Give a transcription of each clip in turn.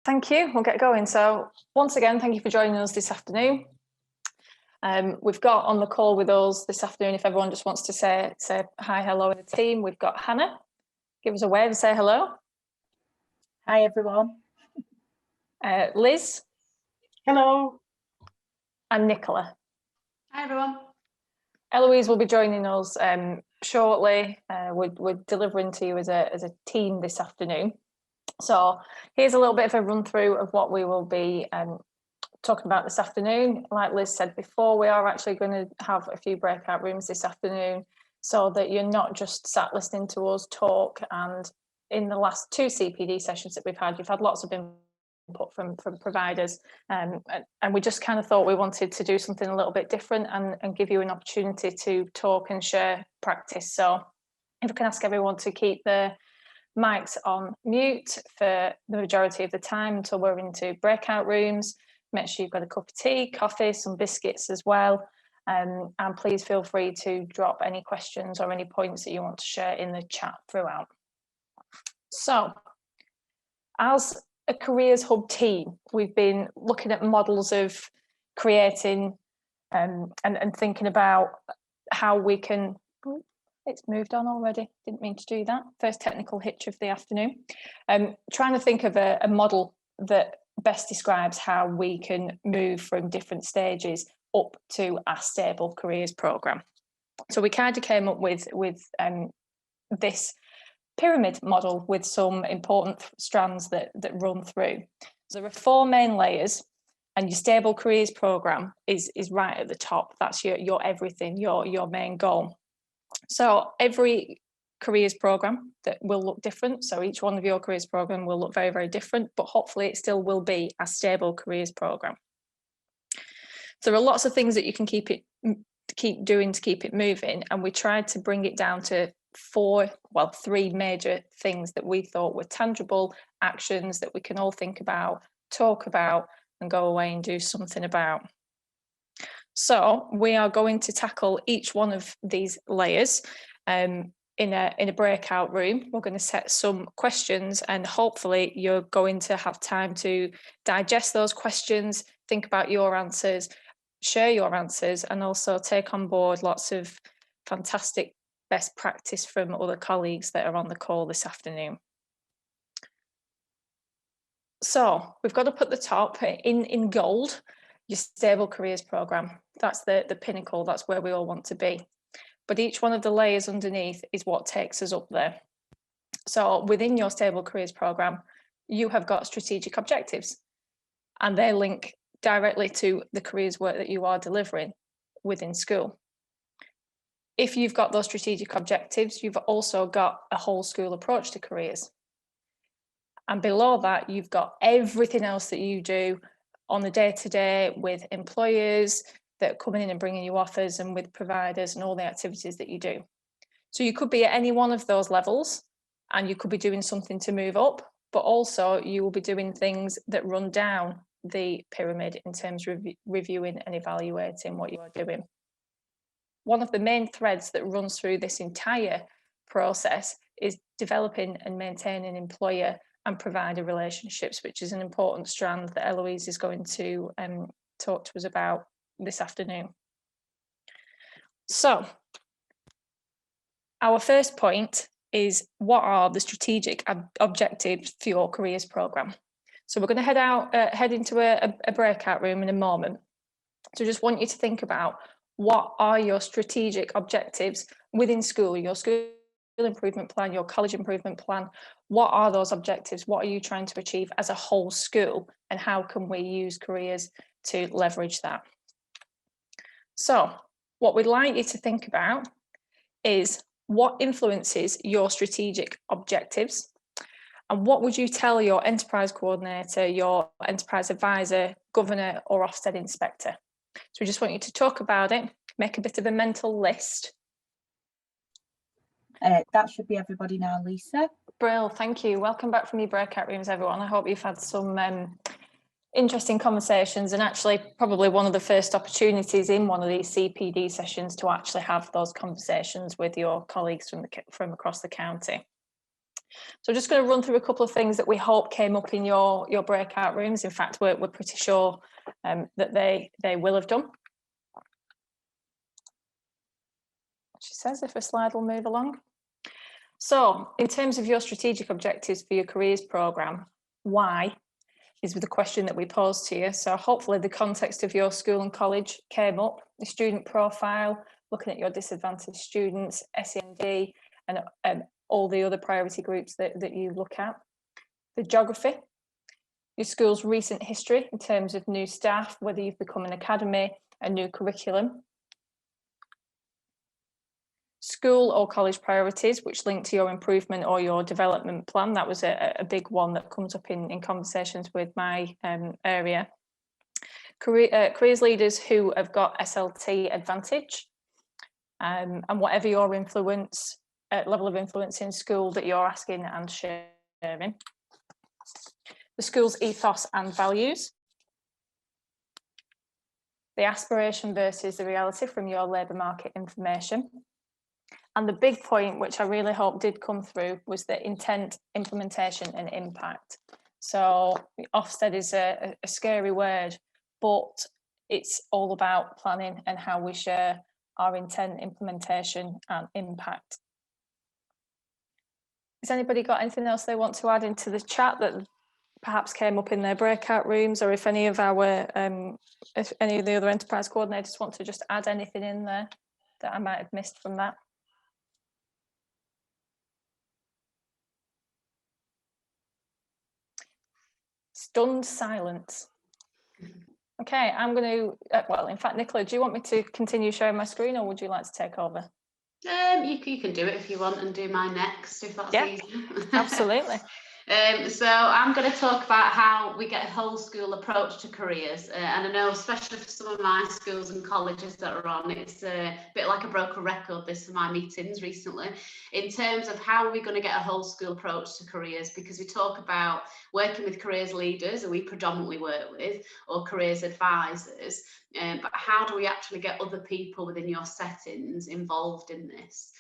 Thank you. We'll get going. So once again, thank you for joining us this afternoon. We've got on the call with us this afternoon, if everyone just wants to say hi, hello in the team, we've got Hannah. Give us a wave and say hello. Hi, everyone. Liz. Hello. And Nicola. Hi, everyone. Eloise will be joining us shortly. We're delivering to you as a team this afternoon. So here's a little bit of a run through of what we will be talking about this afternoon. Like Liz said before, we are actually going to have a few breakout rooms this afternoon so that you're not just sat listening to us talk. And in the last two CPD sessions that we've had, you've had lots of input from providers, and we just kind of thought we wanted to do something a little bit different and give you an opportunity to talk and share practice. So if I can ask everyone to keep the mics on mute for the majority of the time until we're into breakout rooms. Make sure you've got a cup of tea, coffee, some biscuits as well. And please feel free to drop any questions or any points that you want to share in the chat throughout. So, as a Careers Hub team, we've been looking at models of creating and thinking about how we can. It's moved on already. Didn't mean to do that. First technical hitch of the afternoon. Trying to think of a model that best describes how we can move from different stages up to a stable careers programme. So we kind of came up with this pyramid model with some important strands that run through. So there are four main layers, and your stable careers programme is right at the top. That's your everything, your main goal. So every careers programme that will look different. So each one of your careers programme will look very, very different, but hopefully it still will be a stable careers programme. So there are lots of things that you can keep doing to keep it moving. And we tried to bring it down to three major things that we thought were tangible actions that we can all think about, talk about, and go away and do something about. So we are going to tackle each one of these layers in a breakout room. We're going to set some questions, and hopefully you're going to have time to digest those questions, think about your answers, share your answers, and also take on board lots of fantastic best practice from other colleagues that are on the call this afternoon. So we've got to put the top in gold, your stable careers programme. That's the pinnacle, that's where we all want to be. But each one of the layers underneath is what takes us up there. So within your stable careers programme, you have got strategic objectives, and they link directly to the careers work that you are delivering within school. If you've got those strategic objectives, you've also got a whole school approach to careers. And below that, you've got everything else that you do on the day-to-day with employers that are coming in and bringing you offers, and with providers and all the activities that you do. So you could be at any one of those levels, and you could be doing something to move up, but also you will be doing things that run down the pyramid in terms of reviewing and evaluating what you are doing. One of the main threads that runs through this entire process is developing and maintaining employer and provider relationships, which is an important strand that Eloise is going to talk to us about this afternoon. So our first point is, what are the strategic objectives for your careers programme? So we're going to head into a breakout room in a moment. So just want you to think about, what are your strategic objectives within school, your school improvement plan, your college improvement plan? What are those objectives? What are you trying to achieve as a whole school? And how can we use careers to leverage that? So what we'd like you to think about is, what influences your strategic objectives? And what would you tell your enterprise coordinator, your enterprise advisor, governor, or Ofsted inspector? So we just want you to talk about it, make a bit of a mental list. That should be everybody now, Lisa. Brill, thank you. Welcome back from your breakout rooms, everyone. I hope you've had some interesting conversations, and actually probably one of the first opportunities in one of these CPD sessions to actually have those conversations with your colleagues from across the county. So just going to run through a couple of things that we hope came up in your breakout rooms. In fact, we're pretty sure that they will have done. She says if a slide will move along. So in terms of your strategic objectives for your careers programme, why is the question that we posed to you. So hopefully the context of your school and college came up, the student profile, looking at your disadvantaged students, SEND, and all the other priority groups that you look at. The geography, your school's recent history in terms of new staff, whether you've become an academy, a new curriculum. School or college priorities, which link to your improvement or your development plan. That was a big one that comes up in conversations with my area. Careers leaders who have got SLT advantage, and whatever your influence, level of influence in school that you're asking and sharing. The school's ethos and values. The aspiration versus the reality from your labour market information. And the big point, which I really hope did come through, was the intent, implementation and impact. So Ofsted is a scary word, but it's all about planning and how we share our intent, implementation and impact. Has anybody got anything else they want to add into the chat that perhaps came up in their breakout rooms, or if any of our, if any of the other enterprise coordinators want to just add anything in there that I might have missed from that? Stunned silence. Okay, I'm going to, well, in fact, Nicola, do you want me to continue sharing my screen, or would you like to take over? You can do it if you want and do mine next, if that's easier. Absolutely. So I'm going to talk about how we get a whole school approach to careers, and I know especially for some of my schools and colleges that are on, it's a bit like a broken record, this for my meetings recently, in terms of how are we going to get a whole school approach to careers, because we talk about working with careers leaders, who we predominantly work with, or careers advisors, but how do we actually get other people within your settings involved in this?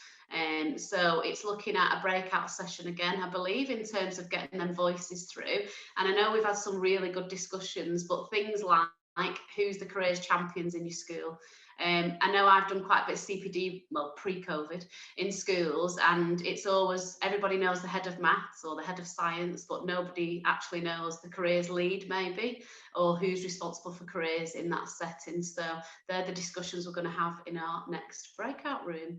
So it's looking at a breakout session again, I believe, in terms of getting them voices through. And I know we've had some really good discussions, but things like who's the careers champions in your school? I know I've done quite a bit of CPD, well, pre-COVID in schools, and it's always, everybody knows the head of maths or the head of science, but nobody actually knows the careers lead maybe, or who's responsible for careers in that setting. So they're the discussions we're going to have in our next breakout room.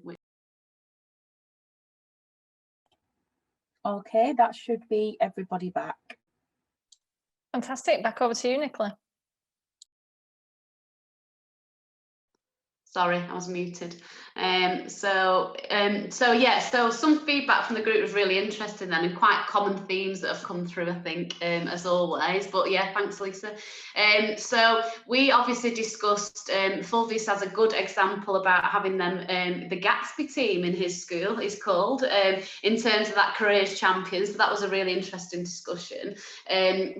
Okay, that should be everybody back. Fantastic. Back over to you, Nicola. Sorry, I was muted. So some feedback from the group was really interesting then, and quite common themes that have come through, I think, as always. But yeah, thanks, Lisa. So we obviously discussed, Fulvius has a good example about having them, the Gatsby team in his school is called, in terms of that careers champions. So that was a really interesting discussion.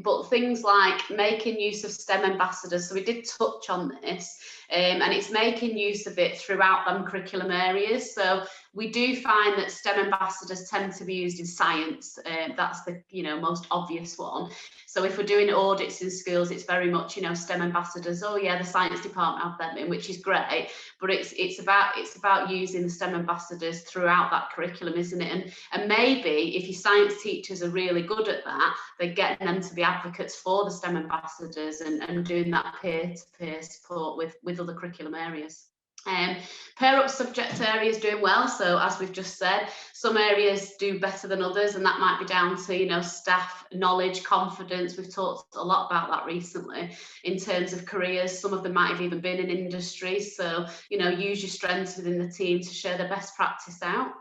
But things like making use of STEM ambassadors, so we did touch on this. And it's making use of it throughout them curriculum areas. So we do find that STEM ambassadors tend to be used in science. That's the most obvious one. So if we're doing audits in schools, it's very much STEM ambassadors. Oh yeah, the science department have them in, which is great. But it's about using the STEM ambassadors throughout that curriculum, isn't it? And maybe if your science teachers are really good at that, they're getting them to be advocates for the STEM ambassadors and doing that peer-to-peer support with other curriculum areas. Pair up subject areas doing well. So as we've just said, some areas do better than others, and that might be down to staff knowledge, confidence. We've talked a lot about that recently in terms of careers. Some of them might have even been in industry, so use your strengths within the team to share the best practice out.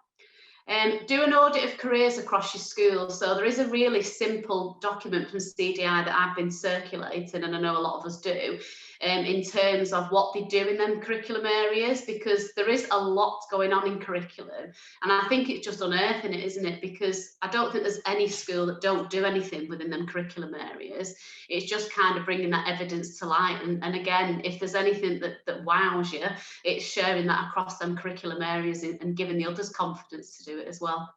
Do an audit of careers across your school. So there is a really simple document from CDI that I've been circulating, and I know a lot of us do, in terms of what they do in them curriculum areas, because there is a lot going on in curriculum, and I think it's just unearthing it, isn't it? Because I don't think there's any school that don't do anything within them curriculum areas. It's just kind of bringing that evidence to light, and again, if there's anything that wows you, it's sharing that across them curriculum areas and giving the others confidence to do it as well.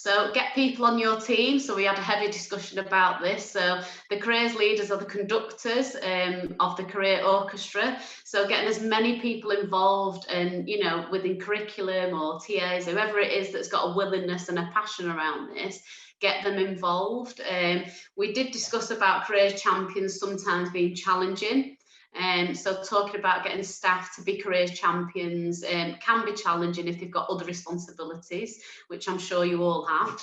So get people on your team. So we had a heavy discussion about this. So the careers leaders are the conductors of the career orchestra. So getting as many people involved and, you know, within curriculum or TAs, whoever it is that's got a willingness and a passion around this, get them involved. We did discuss about careers champions sometimes being challenging. So talking about getting staff to be careers champions can be challenging if they've got other responsibilities, which I'm sure you all have.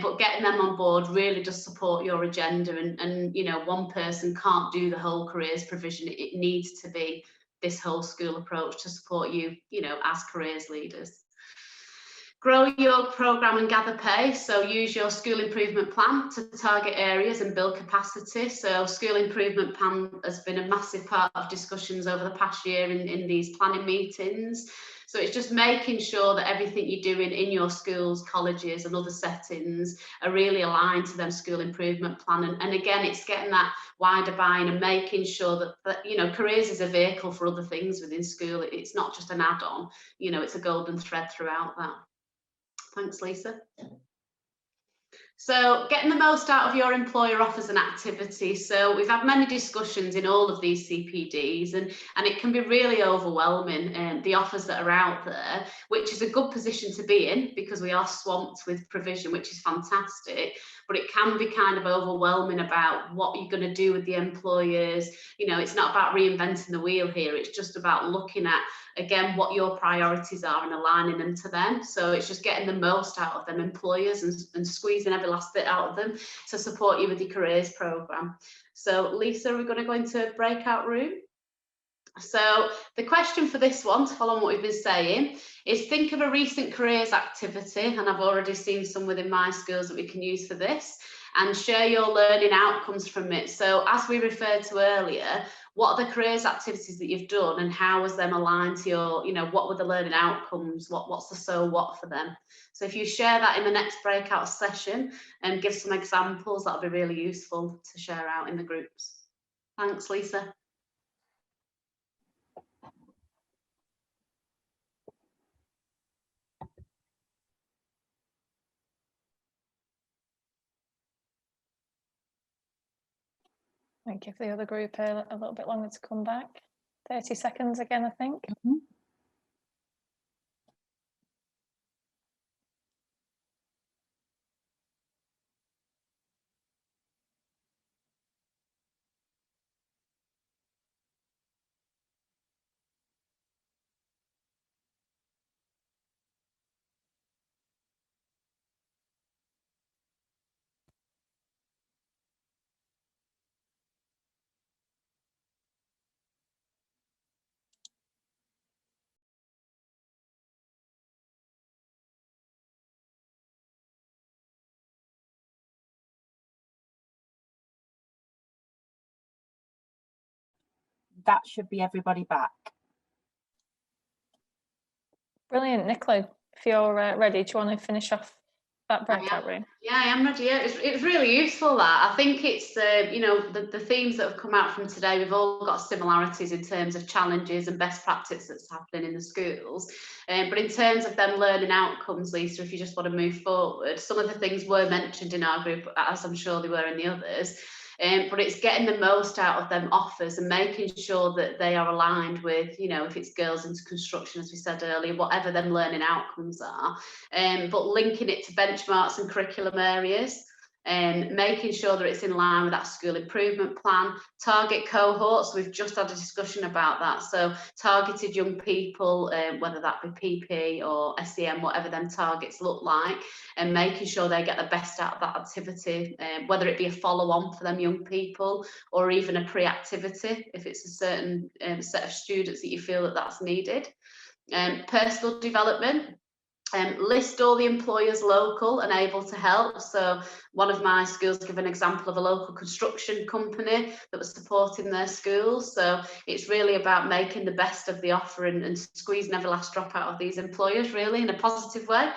But getting them on board really does support your agenda, and you know, one person can't do the whole careers provision. It needs to be this whole school approach to support you, you know, as careers leaders. Grow your programme and gather pace. So use your school improvement plan to target areas and build capacity. So school improvement plan has been a massive part of discussions over the past year in these planning meetings. So it's just making sure that everything you're doing in your schools, colleges and other settings are really aligned to them school improvement plan. And again, it's getting that wider buy-in and making sure that, you know, careers is a vehicle for other things within school. It's not just an add-on, you know, it's a golden thread throughout that. Thanks, Lisa. So getting the most out of your employer offers and activities. So we've had many discussions in all of these CPDs, and it can be really overwhelming, the offers that are out there, which is a good position to be in because we are swamped with provision, which is fantastic, but it can be kind of overwhelming about what you're going to do with the employers. You know, it's not about reinventing the wheel here, it's just about looking at, again, what your priorities are and aligning them to them. So it's just getting the most out of them employers and squeezing every last bit out of them to support you with your careers programme. So Lisa, we're going to go into breakout room. So the question for this one, to follow on what we've been saying, is think of a recent careers activity, and I've already seen some within my schools that we can use for this, and share your learning outcomes from it. So as we referred to earlier, what are the careers activities that you've done and how was them aligned to your, you know, what were the learning outcomes? What's the so what for them? So if you share that in the next breakout session and give some examples, that'll be really useful to share out in the groups. Thanks, Lisa. I'll give the other group a little bit longer to come back. 30 seconds again, I think. Mm-hmm. That should be everybody back. Brilliant, Nicola. If you're ready, do you want to finish off that breakout room? Yeah, I am ready. Yeah, it's really useful, that. I think it's, you know, the themes that have come out from today, we've all got similarities in terms of challenges and best practice that's happening in the schools. But in terms of them learning outcomes, Lisa, if you just want to move forward, some of the things were mentioned in our group, as I'm sure they were in the others. But it's getting the most out of them offers and making sure that they are aligned with, you know, if it's girls into construction, as we said earlier, whatever them learning outcomes are, but linking it to benchmarks and curriculum areas, and making sure that it's in line with that school improvement plan. Target cohorts, we've just had a discussion about that. So targeted young people, whether that be PP or SEM, whatever them targets look like, and making sure they get the best out of that activity, whether it be a follow-on for them young people or even a pre-activity if it's a certain set of students that you feel that that's needed. Personal development. List all the employers local and able to help. So one of my schools give an example of a local construction company that was supporting their schools. So it's really about making the best of the offer and squeezing every last drop out of these employers, really, in a positive way.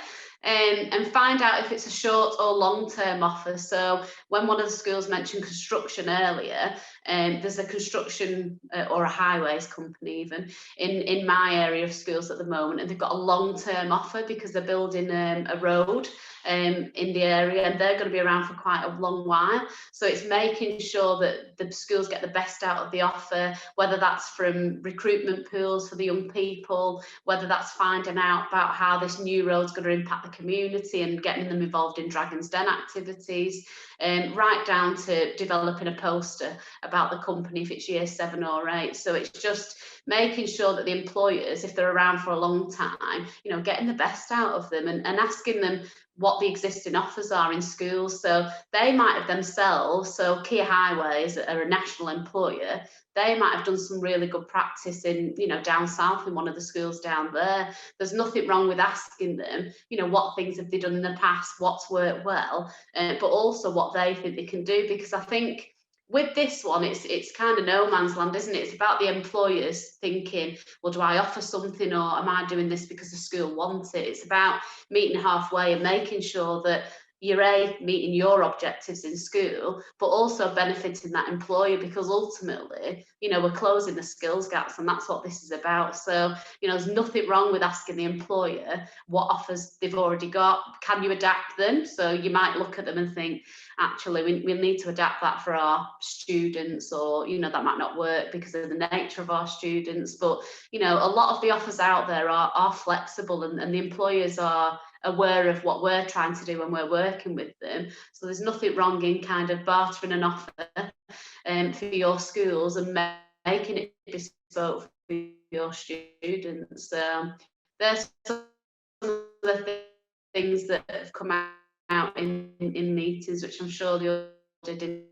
And find out if it's a short or long-term offer. So when one of the schools mentioned construction earlier, there's a construction or a highways company even in my area of schools at the moment, and they've got a long-term offer because they're building a road in the area, and they're going to be around for quite a long while. So it's making sure that the schools get the best out of the offer, whether that's from recruitment pools for the young people, whether that's finding out about how this new road's going to impact the community and getting them involved in Dragon's Den activities, right down to developing a poster about the company if it's year 7 or 8. So it's just making sure that the employers, if they're around for a long time, you know, getting the best out of them and asking them what the existing offers are in schools. So they might have themselves, so Kia Highways are a national employer, they might have done some really good practice in, you know, down south in one of the schools down there. There's nothing wrong with asking them, you know, what things have they done in the past, what's worked well, but also what they think they can do. Because I think with this one, it's kind of no man's land, isn't it? It's about the employers thinking, well, do I offer something, or am I doing this because the school wants it? It's about meeting halfway and making sure that you're meeting your objectives in school, but also benefiting that employer, because ultimately, you know, we're closing the skills gaps, and that's what this is about. So, you know, there's nothing wrong with asking the employer what offers they've already got. Can you adapt them? So you might look at them and think, actually, we need to adapt that for our students, or, you know, that might not work because of the nature of our students. But, you know, a lot of the offers out there are flexible, and the employers are aware of what we're trying to do when we're working with them. So there's nothing wrong in kind of bartering an offer for your schools and making it bespoke for your students. There's some of the things that have come out in meetings, which I'm sure you all did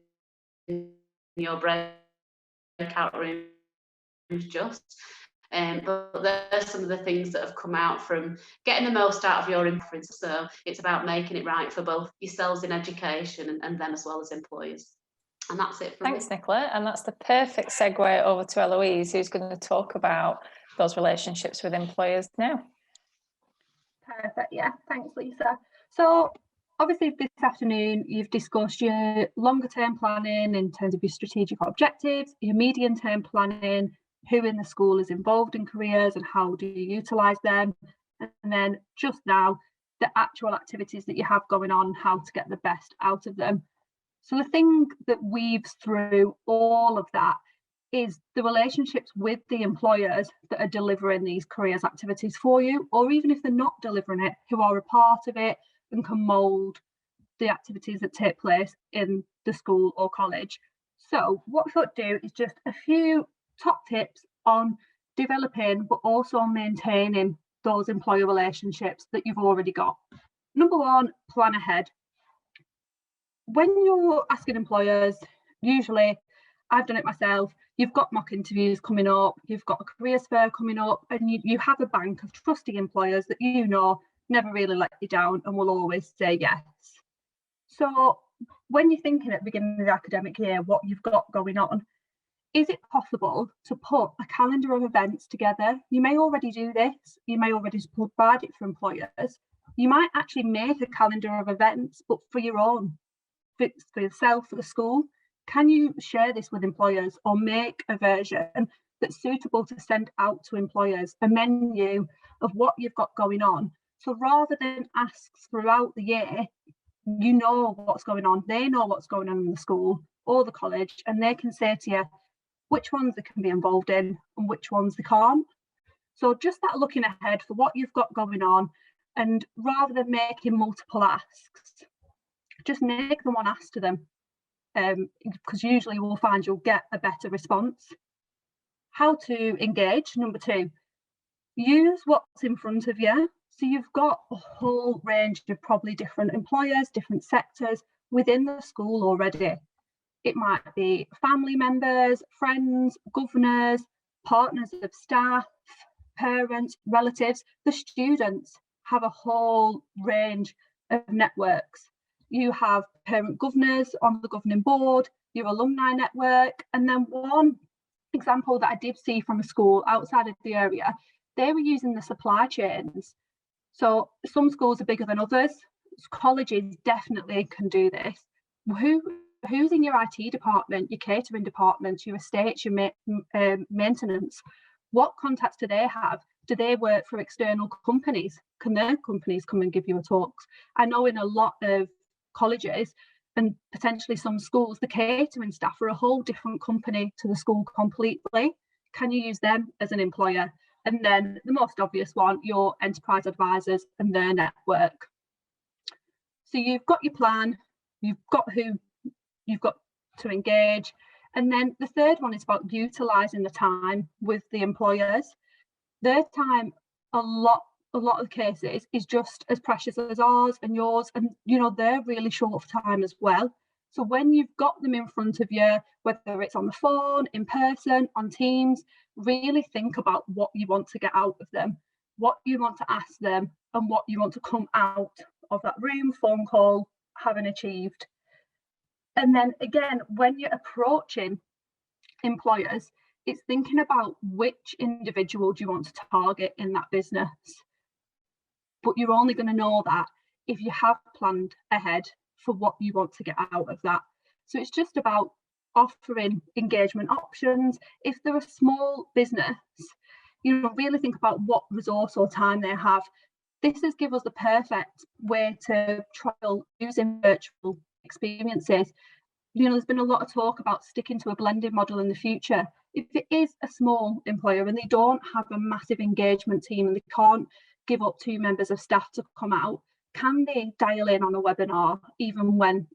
in your breakout rooms just. But there's some of the things that have come out from getting the most out of your influence. So it's about making it right for both yourselves in education and them as well as employers. And that's it from Thanks, me. Nicola. And that's the perfect segue over to Eloise, who's going to talk about those relationships with employers now. Perfect. Yeah, thanks, Lisa. So obviously this afternoon you've discussed your longer term planning in terms of your strategic objectives, your medium term planning, who in the school is involved in careers and how do you utilise them, and then just now the actual activities that you have going on, how to get the best out of them. So the thing that weaves through all of that is the relationships with the employers that are delivering these careers activities for you, or even if they're not delivering it, who are a part of it and can mould the activities that take place in the school or college. So what we thought to do is just a few top tips on developing but also maintaining those employer relationships that you've already got. Number one, plan ahead. When you're asking employers, usually I've done it myself, you've got mock interviews coming up, you've got a careers fair coming up, and you have a bank of trusty employers that you know never really let you down and will always say yes. So when you're thinking at the beginning of the academic year what you've got going on, is it possible to put a calendar of events together? You may already do this, you may already provide it for employers. You might actually make a calendar of events, but for your own, for yourself, for the school. Can you share this with employers, or make a version that's suitable to send out to employers, a menu of what you've got going on? So rather than asks throughout the year, you know what's going on, they know what's going on in the school or the college, and they can say to you which ones they can be involved in and which ones they can't. So just that looking ahead for what you've got going on, and rather than making multiple asks, just make the one ask to them, because usually we'll find you'll get a better response. How to engage, number two, use what's in front of you. So you've got a whole range of probably different employers, different sectors within the school already. It might be family members, friends, governors, partners of staff, parents, relatives. The students have a whole range of networks. You have parent governors on the governing board, your alumni network, and then one example that I did see from a school outside of the area, they were using the supply chains. So some schools are bigger than others. Colleges definitely can do this. Who's in your IT department, your catering department, your estates, your maintenance? What contacts do they have Do they work for external companies? Can their companies come and give you a talk? I know in a lot of colleges and potentially some schools, the catering staff are a whole different company to the school completely. Can you use them as an employer? And then the most obvious one, your enterprise advisors and their network. So you've got your plan, you've got who you've got to engage. And then the third one is about utilising the time with the employers. Their time, a lot of cases, is just as precious as ours and yours. And, you know, they're really short of time as well. So when you've got them in front of you, whether it's on the phone, in person, on Teams, really think about what you want to get out of them, what you want to ask them, and what you want to come out of that room, phone call, having achieved. And then again, when you're approaching employers, it's thinking about which individual do you want to target in that business. But you're only going to know that if you have planned ahead for what you want to get out of that. So it's just about offering engagement options. If they're a small business, you know, really think about what resource or time they have. This has given us the perfect way to trial using virtual experiences. You know, there's been a lot of talk about sticking to a blended model in the future. If it is a small employer and they don't have a massive engagement team and they can't give up 2 members of staff to come out, can they dial in on a webinar even when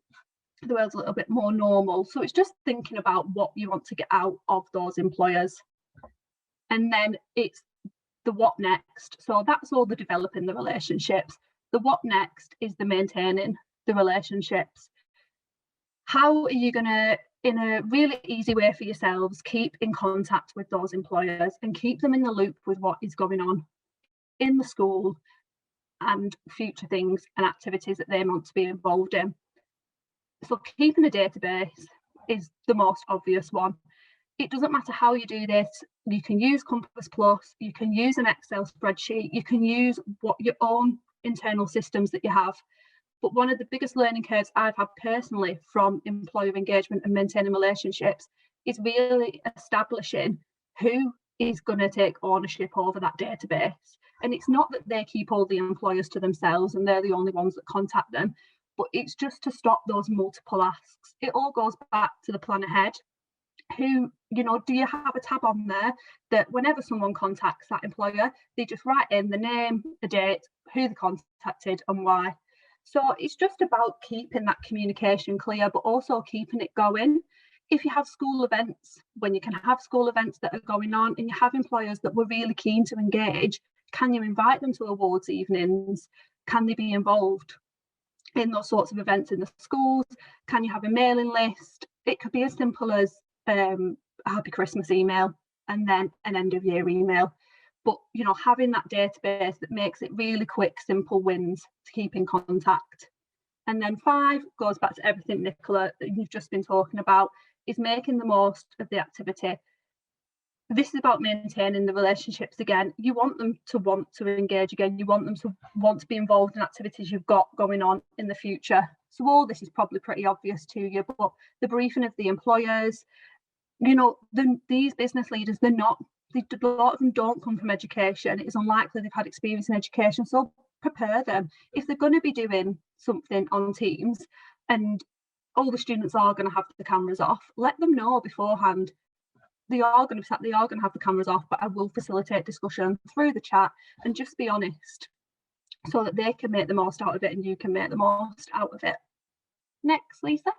the world's a little bit more normal? So it's just thinking about what you want to get out of those employers. And then it's the what next. So that's all the developing the relationships. The what next is the maintaining the relationships. How are you going to, in a really easy way for yourselves, keep in contact with those employers and keep them in the loop with what is going on in the school and future things and activities that they want to be involved in? So keeping a database is the most obvious one. It doesn't matter how you do this. You can use Compass Plus, you can use an Excel spreadsheet, you can use what your own internal systems that you have. But one of the biggest learning curves I've had personally from employer engagement and maintaining relationships is really establishing who is going to take ownership over that database. And it's not that they keep all the employers to themselves and they're the only ones that contact them, but it's just to stop those multiple asks. It all goes back to the plan ahead. Who, you know, do you have a tab on there that whenever someone contacts that employer, they just write in the name, the date, who they contacted and why. So it's just about keeping that communication clear, but also keeping it going. If you have school events, when you can have school events that are going on and you have employers that were really keen to engage, can you invite them to awards evenings? Can they be involved in those sorts of events in the schools? Can you have a mailing list? It could be as simple as a happy Christmas email and then an end of year email. But, you know, having that database that makes it really quick, simple wins to keep in contact. And then 5 goes back to everything, Nicola, that you've just been talking about, is making the most of the activity. This is about maintaining the relationships again. You want them to want to engage again. You want them to want to be involved in activities you've got going on in the future. So all this is probably pretty obvious to you, but the briefing of the employers, you know, these business leaders, a lot of them don't come from education. It's unlikely they've had experience in education. So prepare them. If they're going to be doing something on Teams and all the students are going to have the cameras off, let them know beforehand. They are going to have the cameras off, but I will facilitate discussion through the chat and just be honest so that they can make the most out of it and you can make the most out of it. Next, Lisa.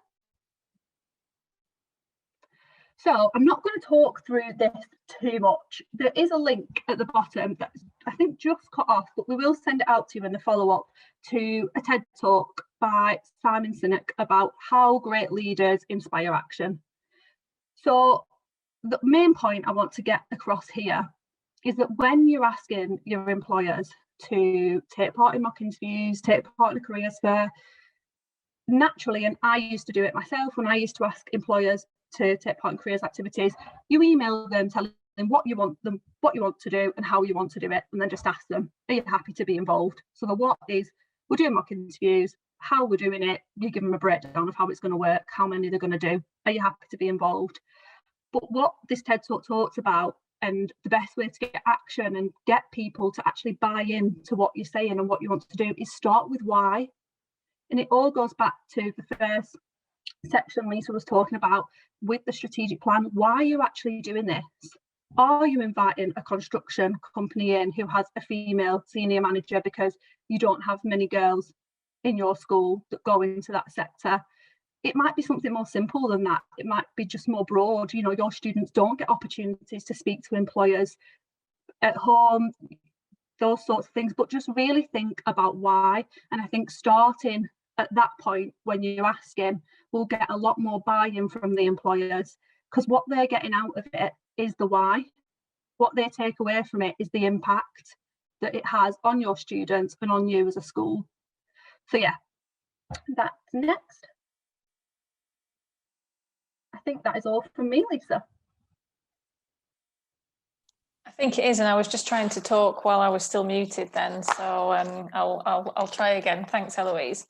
So I'm not going to talk through this too much. There is a link at the bottom that I think just cut off, but we will send it out to you in the follow-up to a TED Talk by Simon Sinek about how great leaders inspire action. So the main point I want to get across here is that when you're asking your employers to take part in mock interviews, take part in a careers fair, naturally, and I used to do it myself when I used to ask employers to take part in careers activities, you email them telling them what you want to do and how you want to do it, and then just ask them, are you happy to be involved? So the what is, we're doing mock interviews, how we're doing it, you give them a breakdown of how it's going to work, how many they're going to do, are you happy to be involved? But what this TED Talk talks about And the best way to get action and get people to actually buy in to what you're saying and what you want to do is start with why. And it all goes back to the first section Lisa was talking about with the strategic plan. Why are you actually doing this? Are you inviting a construction company in who has a female senior manager because you don't have many girls in your school that go into that sector? It might be something more simple than that. It might be just more broad. You know, your students don't get opportunities to speak to employers at home, those sorts of things, but just really think about why. And I think starting at that point when you're asking will get a lot more buy-in from the employers, because what they're getting out of it is the why. What they take away from it is the impact that it has on your students and on you as a school. So yeah, that's next. I think that is all from me, Lisa. I think it is, and I was just trying to talk while I was still muted then, so I'll try again. Thanks, Eloise.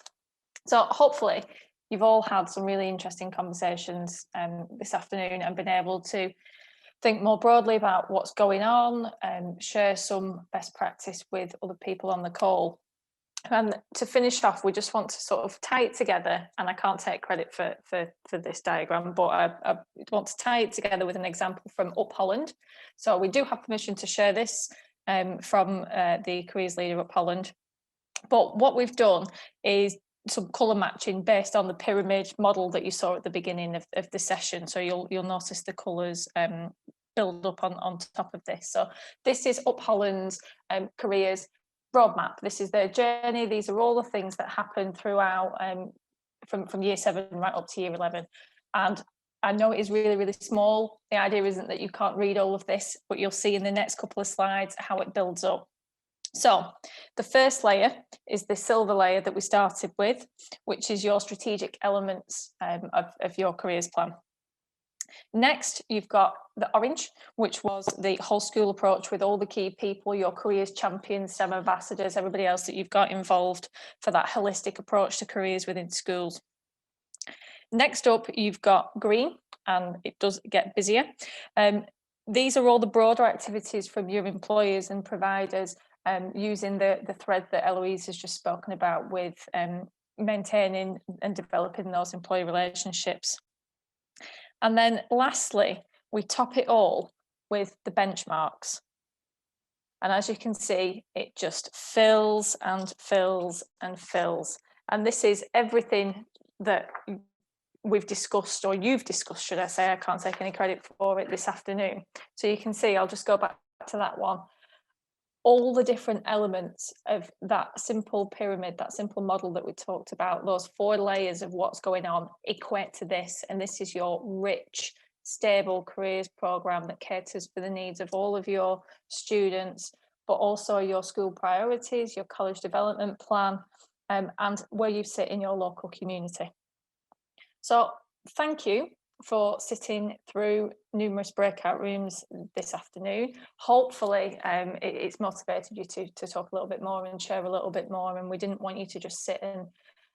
So hopefully you've all had some really interesting conversations this afternoon and been able to think more broadly about what's going on and share some best practice with other people on the call. And to finish off, we just want to sort of tie it together, and I can't take credit for this diagram, but I want to tie it together with an example from Up Holland. So we do have permission to share this from the careers leader Up Holland. But what we've done is some colour matching based on the pyramid model that you saw at the beginning of the session. So you'll notice the colours build up on top of this. So this is Up Holland's careers roadmap. This is their journey. These are all the things that happen throughout from year 7 right up to year 11. And I know it is really, really small. The idea isn't that you can't read all of this, but you'll see in the next couple of slides how it builds up. So the first layer is the silver layer that we started with, which is your strategic elements of your careers plan. Next, you've got the orange, which was the whole school approach with all the key people, your careers champions, STEM ambassadors, everybody else that you've got involved for that holistic approach to careers within schools. Next up, you've got green, and it does get busier. These are all the broader activities from your employers and providers using the thread that Eloise has just spoken about with maintaining and developing those employee relationships. And then lastly, we top it all with the benchmarks. And as you can see, it just fills and fills and fills. And this is everything that we've discussed, or you've discussed, should I say. I can't take any credit for it this afternoon. So you can see, I'll just go back to that one. All the different elements of that simple pyramid, that simple model that we talked about, those 4 layers of what's going on equate to this. And this is your rich, stable careers program that caters for the needs of all of your students, but also your school priorities, your college development plan, and where you sit in your local community. So thank you for sitting through numerous breakout rooms this afternoon. Hopefully it's motivated you to talk a little bit more and share a little bit more, and we didn't want you to just sit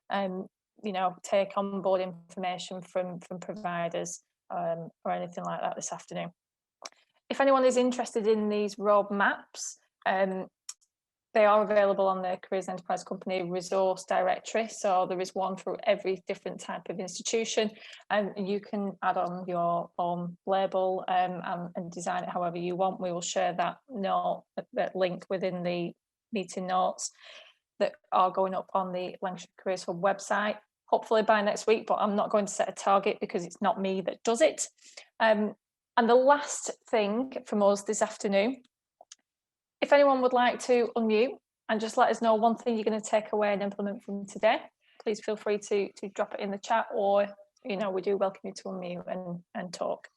and you know, take on board information from providers or anything like that this afternoon. If anyone is interested in these roadmaps, they are available on the Careers and Enterprise Company resource directory. So there is one for every different type of institution, and you can add on your own label and design it however you want. We will share that link within the meeting notes that are going up on the Lancashire Careers Hub website, hopefully by next week, but I'm not going to set a target because it's not me that does it. And the last thing from us this afternoon, if anyone would like to unmute and just let us know one thing you're going to take away and implement from today, please feel free to drop it in the chat, or, you know, we do welcome you to unmute and talk.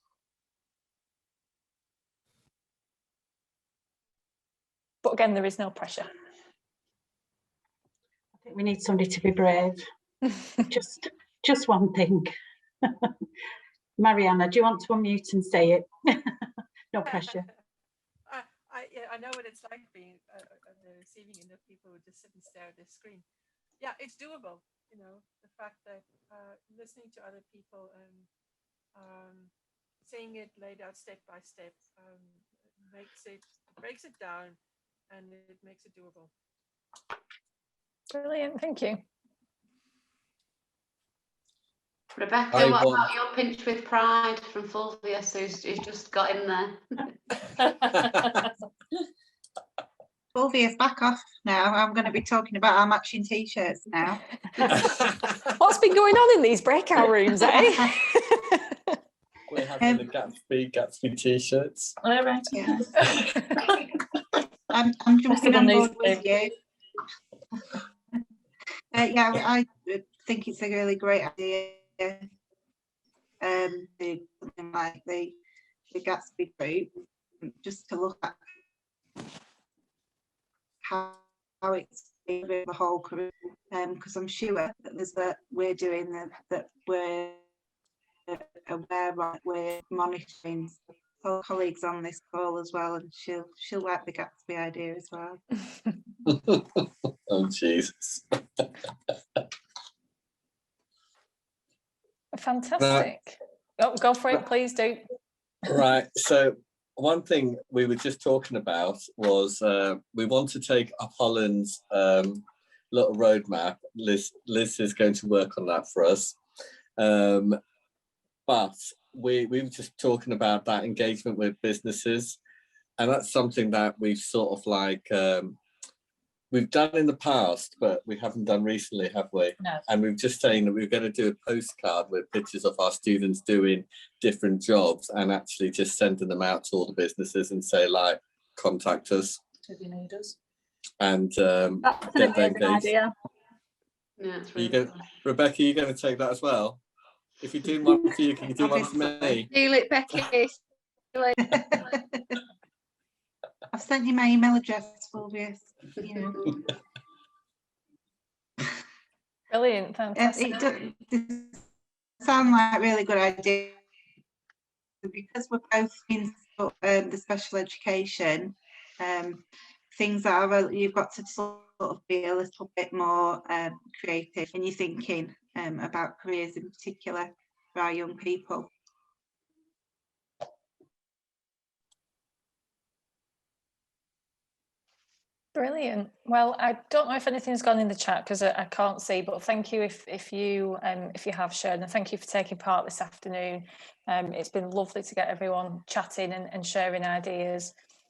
But again, there is no pressure. I think we need somebody to be brave. just one thing. Mariana, do you want to unmute and say it? No pressure. I know what it's like being on the receiving end of people who just sit and stare at their screen. Yeah, it's doable. You know, the fact that listening to other people and seeing it laid out step by step, breaks it down, and it makes it doable. Brilliant, thank you. Rebecca, what about your pinch with pride from Fulvius, who's just got in there? Fulvius, back off now. I'm going to be talking about our matching t-shirts now. What's been going on in these breakout rooms, eh? We're having the Gatsby t-shirts. All right. Yeah. I'm jumping on board with you. Yeah, I think it's a really great idea. Something like the Gatsby group, just to look at how it's the whole career, because I'm sure that there's that we're doing that we're aware of, we're monitoring. Our colleagues on this call as well, and she'll like the Gatsby idea as well. Oh Jesus! Fantastic. Go for it, please do. Right. So one thing we were just talking about was we want to take up Holland's little roadmap. Liz is going to work on that for us. But we were just talking about that engagement with businesses, and that's something that we've sort of like we've done in the past, but we haven't done recently, have we? No. And we've just saying that we're going to do a postcard with pictures of our students doing different jobs and actually just sending them out to all the businesses and say, like, contact us. If you need us. And That's an amazing idea. Yeah, it's really good. Rebecca, you're going to take that as well? If you're doing one for you, can you do one for me? Steal it, Becky. I've sent you my email address, Fulvius. You know. Brilliant, fantastic. It sounds like a really good idea, because we're both in the special education. Things are, you've got to sort of be a little bit more creative in your thinking about careers, in particular for our young people. Brilliant. Well, I don't know if anything's gone in the chat because I can't see, but thank you if you have shared, and thank you for taking part this afternoon. It's been lovely to get everyone chatting and sharing ideas.